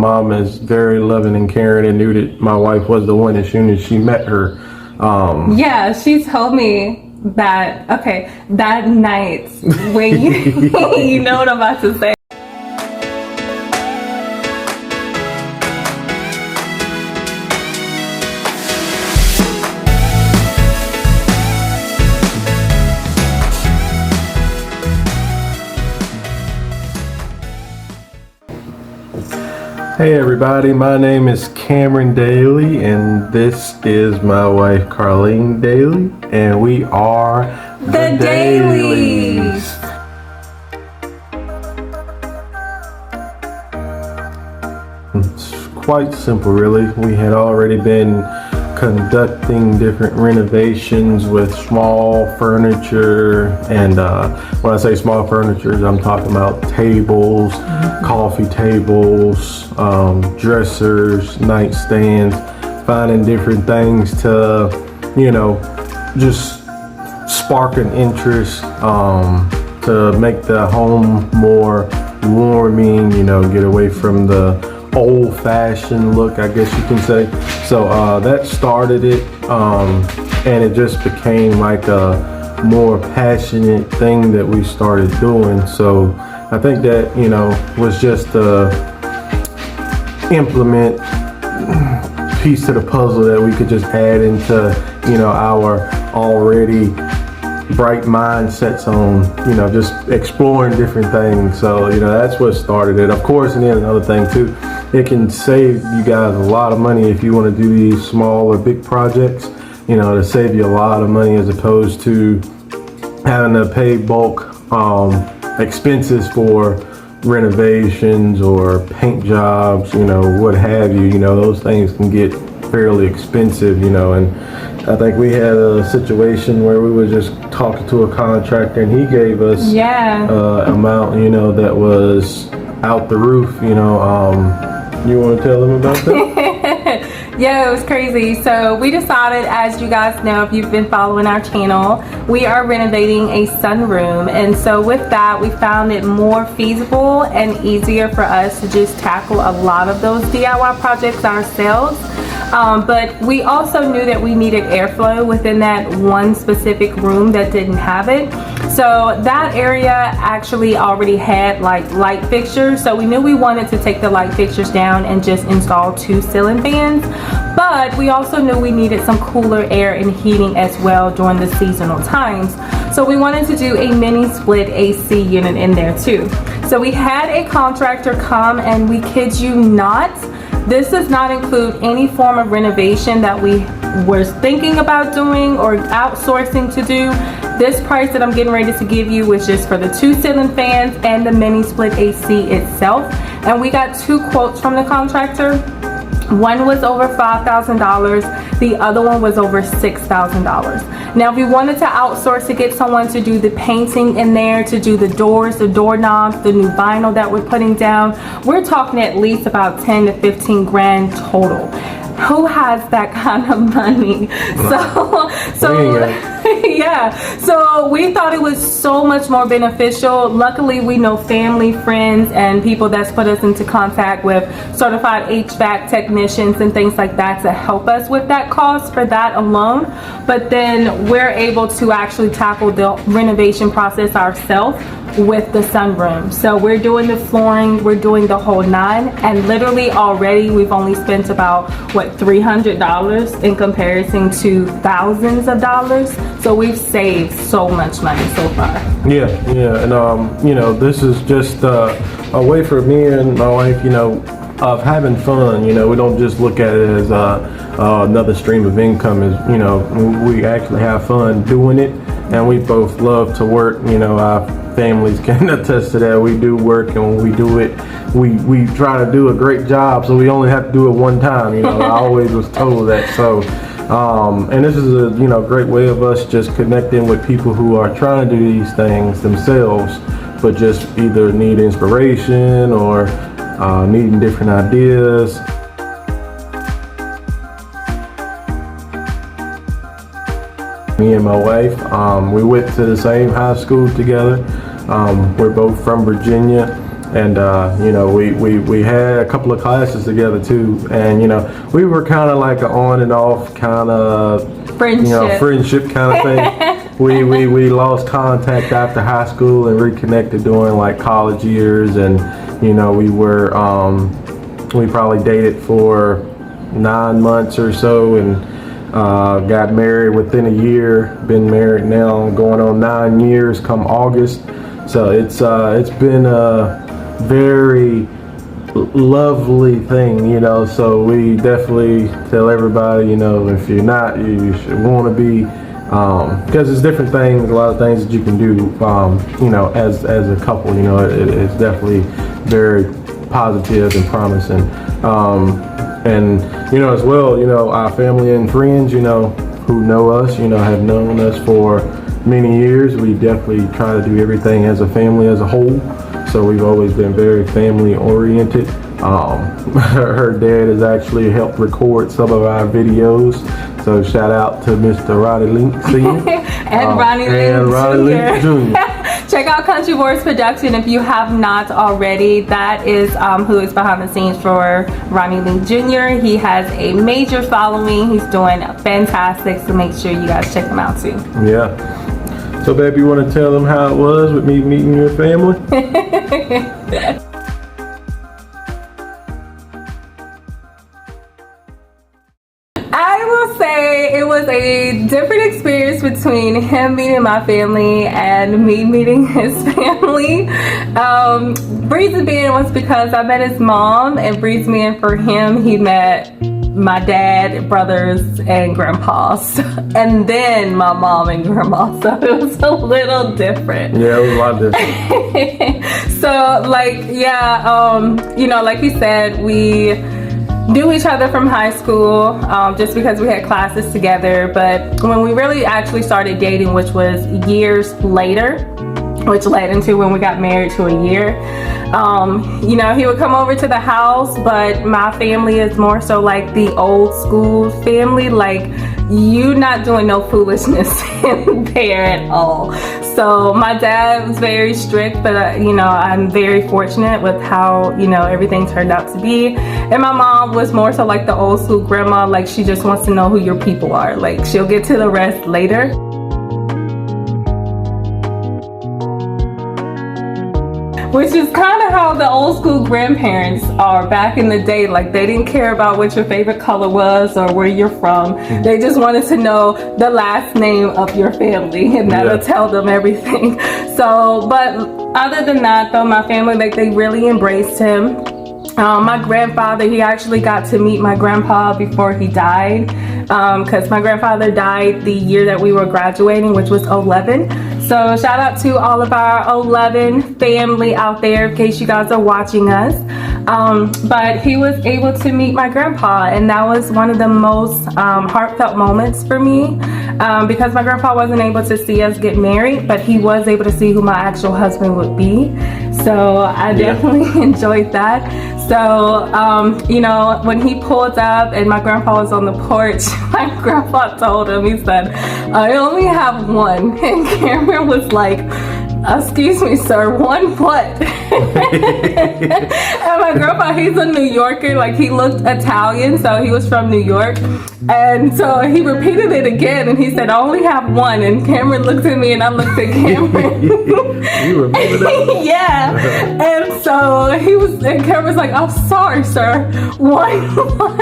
Mom is very loving and caring and knew that my wife was the one as soon as she met her. Yeah, she told me that, that night when you know what I'm about to say. Hey everybody, my name is Cameron Dailey and this is my wife Carlene Dailey and we are the Daileys. It's quite simple really. We had already been conducting different renovations with small furniture, and when I say small furniture, I'm talking about tables, coffee tables, dressers, nightstands, finding different things to, you know, just spark an interest, to make the home more warming, you know, get away from the old-fashioned look, I guess you can say. So that started it, and it just became like a more passionate thing that we started doing. So I think that, you know, was just a implement piece to the puzzle that we could just add into, you know, our already bright mindsets on, you know, just exploring different things. So, you know, that's what started it. Of course, and then another thing too, it can save you guys a lot of money if you want to do these small or big projects, you know, to save you a lot of money as opposed to having to pay bulk expenses for renovations or paint jobs, you know, what have you. You know, those things can get fairly expensive, you know, and I think we had a situation where we were just talking to a contractor and he gave us amount, you know, that was out the roof, you know. You want to tell them about that? Yeah, it was crazy. So we decided, as you guys know, if you've been following our channel, we are renovating a sunroom, and so with that we found it more feasible and easier for us to just tackle a lot of those DIY projects ourselves. But we also knew that we needed airflow within that one specific room that didn't have it. So that area actually already had like light fixtures, so we knew we wanted to take the light fixtures down and just install 2 ceiling fans. But we also knew we needed some cooler air and heating as well during the seasonal times. So we wanted to do a mini split AC unit in there too. So we had a contractor come, and we kid you not, this does not include any form of renovation that we were thinking about doing or outsourcing to do. This price that I'm getting ready to give you was just for the 2 ceiling fans and the mini split AC itself. And we got 2 quotes from the contractor. One was over $5,000, the other one was over $6,000. Now if we wanted to outsource to get someone to do the painting in there, to do the doors, the doorknobs, the new vinyl that we're putting down, we're talking at least about 10 to 15 grand total. Who has that kind of money? Yeah, so we thought it was so much more beneficial. Luckily, we know family, friends, and people that's put us into contact with certified HVAC technicians and things like that to help us with that cost for that alone. But then we're able to actually tackle the renovation process ourselves with the sunroom. So we're doing the flooring, we're doing the whole 9, and literally already we've only spent about what, $300 in comparison to thousands of dollars. So we've saved so much money so far. Yeah, and you know, this is just a way for me and my wife, you know, of having fun. You know, we don't just look at it as another stream of income. Is, you know, we actually have fun doing it, and we both love to work. You know, our families can attest to that. We do work, and when we do it, we try to do a great job, so we only have to do it one time. You know, I always was told that. So and this is a, you know, great way of us just connecting with people who are trying to do these things themselves, but just either need inspiration or needing different ideas. Me and my wife, we went to the same high school together. We're both from Virginia. And you know, we had a couple of classes together too, and you know, we were kind of like an on and off kind of friendship kind of thing. we lost contact after high school and reconnected during like college years, and you know, we probably dated for 9 months or so, and got married within a year. Been married now going on 9 years come August. So it's been a very lovely thing, you know. So we definitely tell everybody, you know, if you're not, you should want to be, because there's different things, a lot of things that you can do, you know, as a couple. You know, it's definitely very positive and promising. And you know, as well, you know, our family and friends, you know, who know us, you know, have known us for many years. We definitely try to do everything as a family as a whole. So we've always been very family oriented. Her dad has actually helped record some of our videos. So shout out to Mr. Ronnie Link Sr. and Ronnie Link Jr. Check out Country Boys Production if you have not already. That is who is behind the scenes for Ronnie Link Jr. He has a major following. He's doing fantastic, so make sure you guys check him out too. Yeah. So, babe, you want to tell them how it was with me meeting your family? I will say it was a different experience between him meeting my family and me meeting his family. Reason being was because I met his mom, and reason being for him, he met my dad, brothers, and grandpas, and then my mom and grandma. So it was a little different. Yeah, it was a lot different. So, like, yeah, you know, like you said, we knew each other from high school, just because we had classes together. But when we really actually started dating, which was years later, which led into when we got married to a year, you know, he would come over to the house, but my family is more so like the old school family. Like, you not doing no foolishness in there at all. So my dad was very strict, but you know, I'm very fortunate with how, you know, everything turned out to be. And my mom was more so like the old school grandma. Like, she just wants to know who your people are. Like, she'll get to the rest later. Which is kind of how the old school grandparents are back in the day. Like, they didn't care about what your favorite color was or where you're from. They just wanted to know the last name of your family, and that'll tell them everything. So, but other than that though, my family, like, they really embraced him. My grandfather, he actually got to meet my grandpa before he died, because my grandfather died the year that we were graduating, which was 11. So shout out to all of our 11 family out there, in case you guys are watching us. But he was able to meet my grandpa, and that was one of the most heartfelt moments for me, because my grandpa wasn't able to see us get married, but he was able to see who my actual husband would be. So I definitely enjoyed that. So, you know, when he pulled up and my grandpa was on the porch, my grandpa told him, he said, "I only have one." And Cameron was like, "Excuse me, sir, one what?" And my grandpa, he's a New Yorker. Like, he looked Italian, so he was from New York. And so he repeated it again, and he said, "I only have one." And Cameron looked at me, and I looked at Cameron. You remember that? Yeah. And so and Cameron was like, "Oh, sorry, sir. One what?"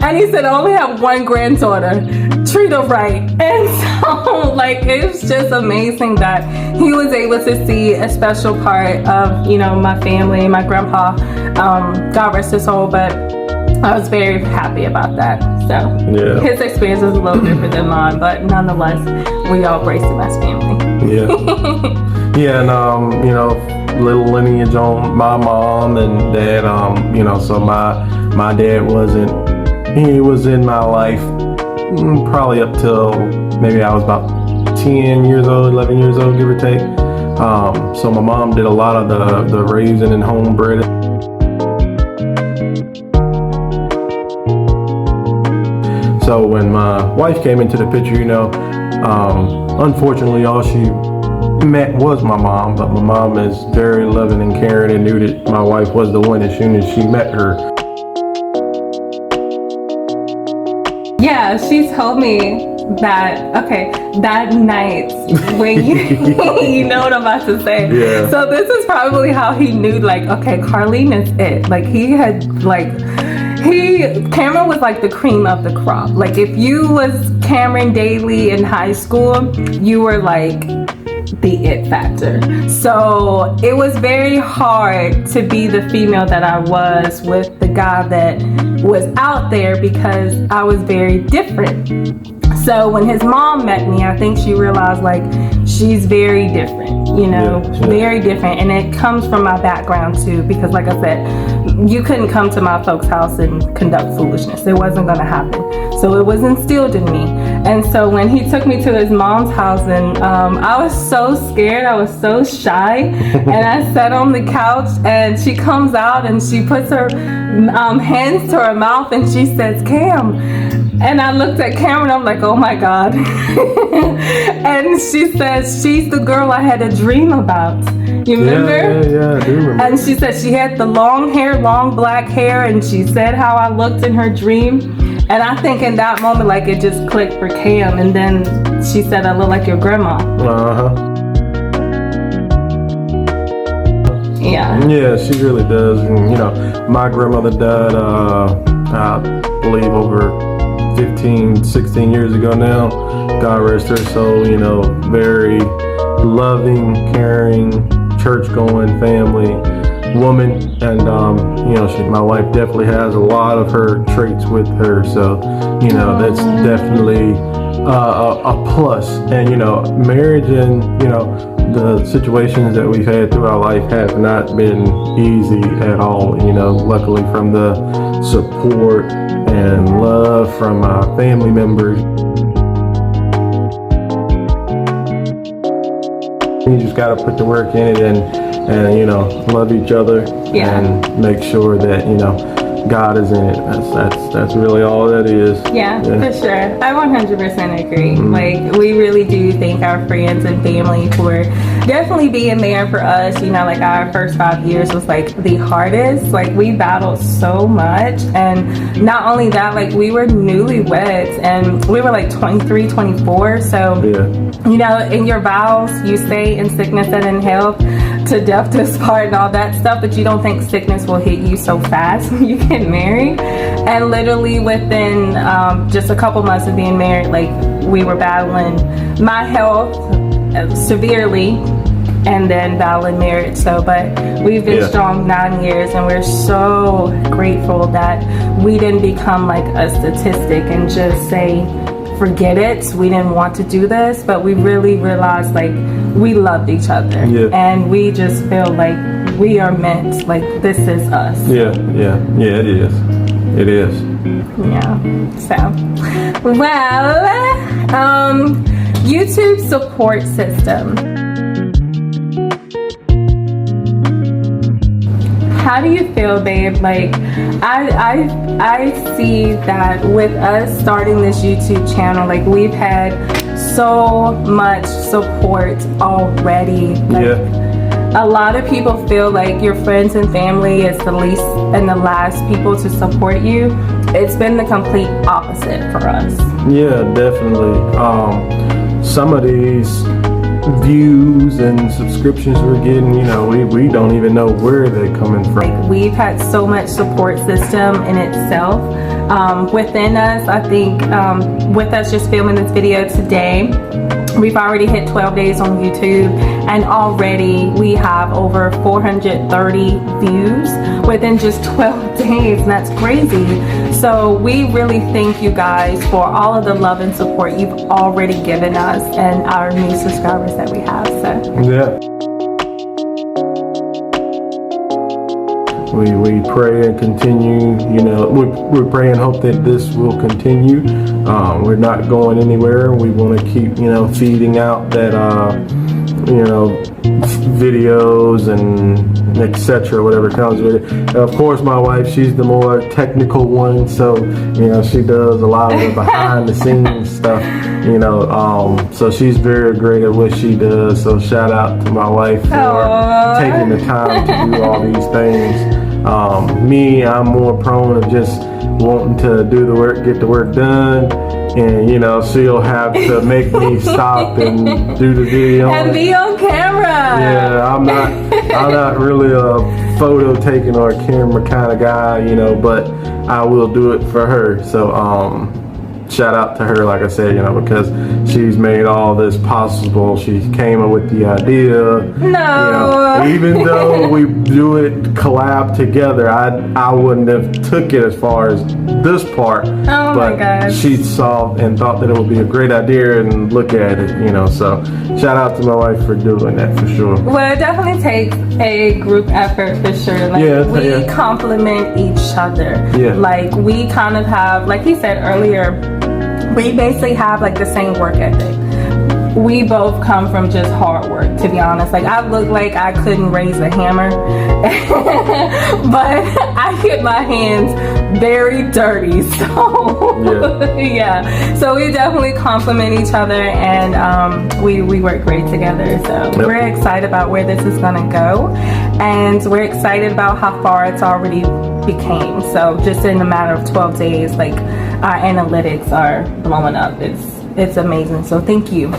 And he said, "I only have one granddaughter. Treat her right." And so, like, it was just amazing that he was able to see a special part of, you know, my family, my grandpa. God rest his soul, but I was very happy about that. So his experience was a little different than mine, but nonetheless, we all embraced him as family. Yeah. Yeah, and you know, little lineage on my mom and dad. You know, so my dad he was in my life probably up till maybe I was about 10 years old, 11 years old, give or take. So my mom did a lot of the raising and homebred. So when my wife came into the picture, you know, unfortunately all she met was my mom, but my mom is very loving and caring and knew that my wife was the one as soon as she met her. Yeah, she told me that night when you know what I'm about to say. Yeah. So this is probably how he knew, like, okay, Carlene is it. Like, Cameron was like the cream of the crop. Like, if you was Cameron Dailey in high school, you were like the it factor. So it was very hard to be the female that I was with the guy that was out there because I was very different. So when his mom met me, I think she realized, like, she's very different, you know, very different. And it comes from my background too, because like I said, you couldn't come to my folks' house and conduct foolishness. It wasn't going to happen. So it was instilled in me. And so when he took me to his mom's house, and I was so scared, I was so shy, and I sat on the couch, and she comes out and she puts her hands to her mouth and she says, "Cam." And I looked at Cameron, I'm like, oh my God. And she says, she's the girl I had a dream about. You remember? Yeah, I do remember. And she said she had the long hair, long black hair, and she said how I looked in her dream. And I think in that moment, like, it just clicked for Cam. And then she said, I look like your grandma. Yeah, she really does. And, you know, my grandmother died, I believe over 15, 16 years ago now. God rest her soul. You know, very loving, caring, church-going family woman. And, you know, my wife definitely has a lot of her traits with her. So, you know, that's definitely a plus. And, you know, marriage and, you know, the situations that we've had through our life have not been easy at all. You know, luckily from the support and love from our family members. You just got to put the work in it and you know, love each other and make sure that, you know, God is in it. That's really all that is. Yeah, for sure. I 100% agree. Like, we really do thank our friends and family for definitely being there for us. You know, like, our first 5 years was like the hardest. Like, we battled so much. And not only that, like, we were newlyweds and we were like 23, 24. So, you know, in your vows, you say in sickness and in health, to death do us part and all that stuff, but you don't think sickness will hit you so fast when you get married. And literally within just a couple months of being married, like, we were battling my health severely and then battling marriage. So, but we've been strong 9 years, and we're so grateful that we didn't become like a statistic and just say, forget it, we didn't want to do this, but we really realized, like, we loved each other, and we just feel like we are meant, like, this is us. It is. So, well, YouTube support system. How do you feel, babe? Like, I see that with us starting this YouTube channel, like, we've had so much support already. Like, a lot of people feel like your friends and family is the least and the last people to support you. It's been the complete opposite for us. Yeah, definitely. Some of these views and subscriptions we're getting, you know, we don't even know where they're coming from. Like, we've had so much support system in itself within us. I think with us just filming this video today, we've already hit 12 days on YouTube, and already we have over 430 views within just 12 days, and that's crazy. So we really thank you guys for all of the love and support you've already given us and our new subscribers that we have. So we pray and continue, you know, we pray and hope that this will continue. We're not going anywhere. We want to keep, you know, feeding out that, you know, videos and etc. Whatever comes with it. And of course, my wife, she's the more technical one, so she does a lot of the behind the scenes stuff. So she's very great at what she does. So shout out to my wife for taking the time to do all these things. Me, I'm more prone of just wanting to do the work, get the work done. And she'll have to make me stop and do the video and be on camera. Yeah, I'm not really a photo taking or a camera kind of guy, but I will do it for her. So shout out to her, like I said, because she's made all this possible. She came up with the idea. No. Even though we do it collab together, I wouldn't have took it as far as this part. Oh but my gosh. She saw and thought that it would be a great idea and look at it, So shout out to my wife for doing that for sure. Well, it definitely takes a group effort for sure. We complement each other. Yeah. We kind of have, like he said earlier, we basically have the same work ethic. We both come from just hard work, to be honest. I look like I couldn't raise a hammer, but I get my hands very dirty. So yeah. So we definitely complement each other, and we work great together. So we're excited about where this is gonna go, and we're excited about how far it's already became. So just in a matter of 12 days, our analytics are blowing up. It's amazing. So thank you.